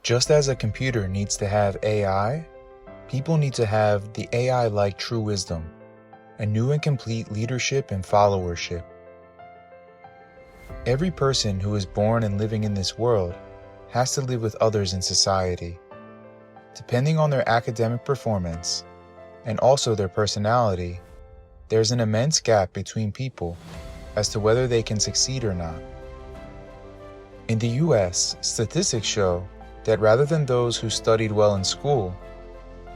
Just as a computer needs to have AI, people need to have the AI-like true wisdom, a new and complete leadership and followership. Every person who is born and living in this world has to live with others in society. Depending on their academic performance and also their personality, there's an immense gap between people as to whether they can succeed or not. In the US, statistics show that rather than those who studied well in school,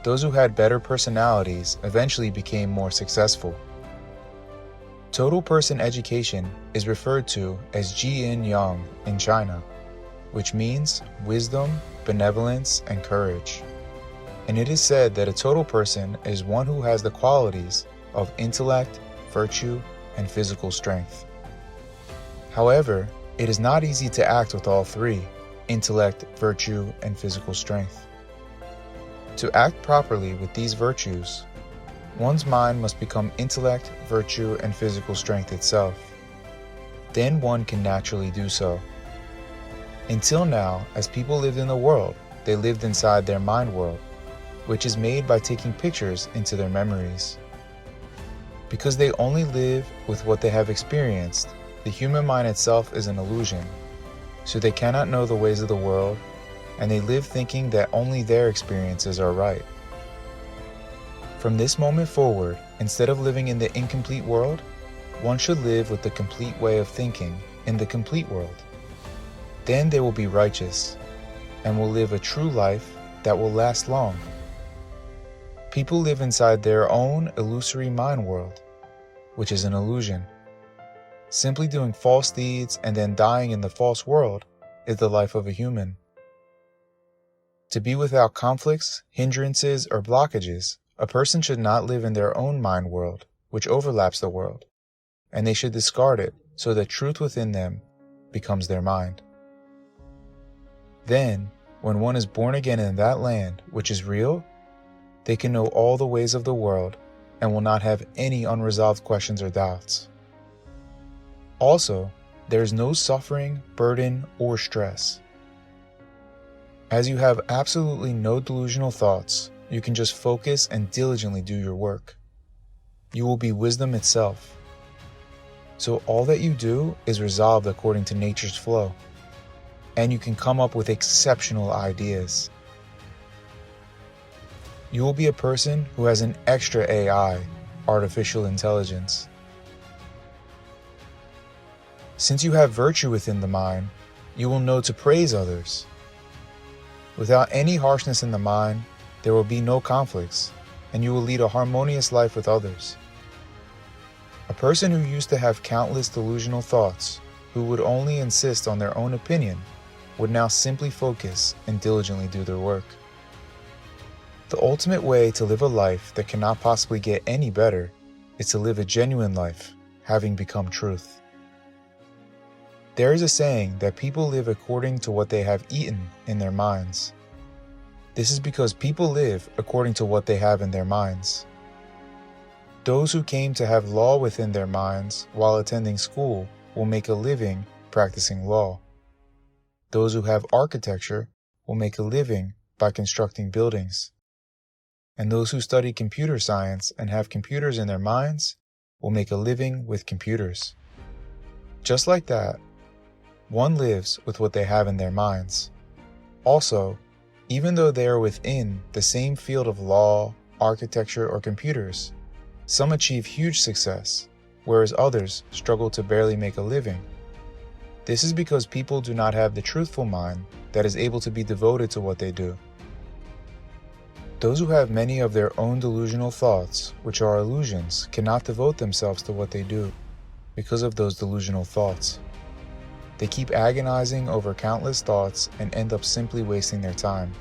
those who had better personalities eventually became more successful. Total person education is referred to as Ji-in Yang in China, which means wisdom, benevolence, and courage. And it is said that a total person is one who has the qualities of intellect, virtue, and physical strength. However, it is not easy to act with all three: intellect, virtue, and physical strength. To act properly with these virtues, one's mind must become intellect, virtue, and physical strength itself. Then one can naturally do so. Until now, as people lived in the world, they lived inside their mind world, which is made by taking pictures into their memories. Because they only live with what they have experienced, the human mind itself is an illusion, so they cannot know the ways of the world, and they live thinking that only their experiences are right. From this moment forward, instead of living in the incomplete world, one should live with the complete way of thinking in the complete world. Then they will be righteous, and will live a true life that will last long. People live inside their own illusory mind world, which is an illusion. Simply doing false deeds and then dying in the false world is the life of a human. To be without conflicts, hindrances, or blockages, a person should not live in their own mind world, which overlaps the world, and they should discard it so that truth within them becomes their mind. Then, when one is born again in that land, which is real, they can know all the ways of the world and will not have any unresolved questions or doubts. Also, there is no suffering, burden, or stress. As you have absolutely no delusional thoughts, you can just focus and diligently do your work. You will be wisdom itself. So all that you do is resolved according to nature's flow, and you can come up with exceptional ideas. You will be a person who has an extra AI, artificial intelligence. Since you have virtue within the mind, you will know to praise others. Without any harshness in the mind, there will be no conflicts, and you will lead a harmonious life with others. A person who used to have countless delusional thoughts, who would only insist on their own opinion, would now simply focus and diligently do their work. The ultimate way to live a life that cannot possibly get any better is to live a genuine life, having become truth. There is a saying that people live according to what they have eaten in their minds. This is because people live according to what they have in their minds. Those who came to have law within their minds while attending school will make a living practicing law. Those who have architecture will make a living by constructing buildings. And those who study computer science and have computers in their minds will make a living with computers. Just like that, one lives with what they have in their minds. Also, even though they are within the same field of law, architecture, or computers, some achieve huge success, whereas others struggle to barely make a living. This is because people do not have the truthful mind that is able to be devoted to what they do. Those who have many of their own delusional thoughts, which are illusions, cannot devote themselves to what they do because of those delusional thoughts. They keep agonizing over countless thoughts and end up simply wasting their time.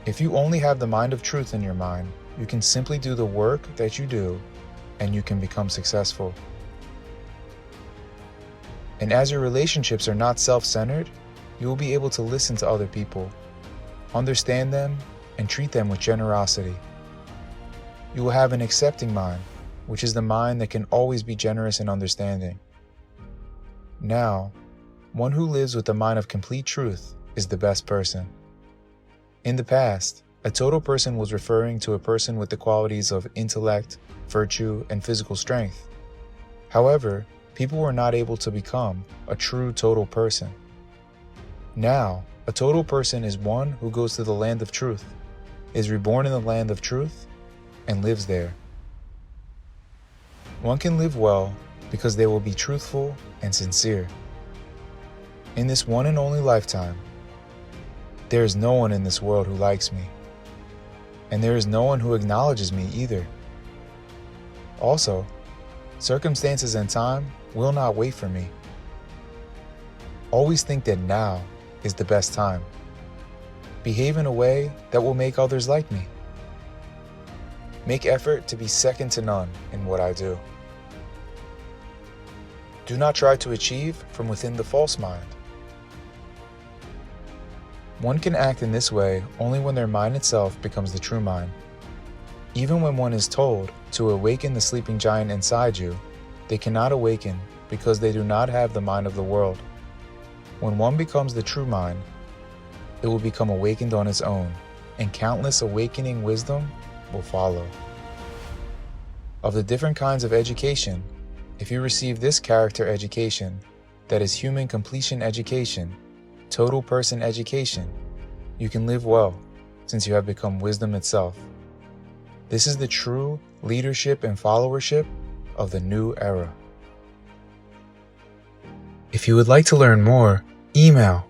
If you only have the mind of truth in your mind, you can simply do the work that you do, and you can become successful. And as your relationships are not self-centered, you will be able to listen to other people, understand them, and treat them with generosity. You will have an accepting mind, which is the mind that can always be generous and understanding. Now, One who lives with the mind of complete truth is the best person. In the past, a total person was referring to a person with the qualities of intellect, virtue, and physical strength. However, people were not able to become a true total person. Now, a total person is one who goes to the land of truth, is reborn in the land of truth, and lives there. One can live well because they will be truthful and sincere. In this one and only lifetime, there is no one in this world who likes me, and there is no one who acknowledges me either. Also, circumstances and time will not wait for me. Always think that now is the best time. Behave in a way that will make others like me. Make effort to be second to none in what I do. Do not try to achieve from within the false mind. One can act in this way only when their mind itself becomes the true mind. Even when one is told to awaken the sleeping giant inside you, they cannot awaken because they do not have the mind of the world. When one becomes the true mind, it will become awakened on its own, and countless awakening wisdom will follow. Of the different kinds of education, if you receive this character education, that is human completion education, total person education, you can live well, since you have become wisdom itself. This is the true leadership and followership of the new era. If you would like to learn more, email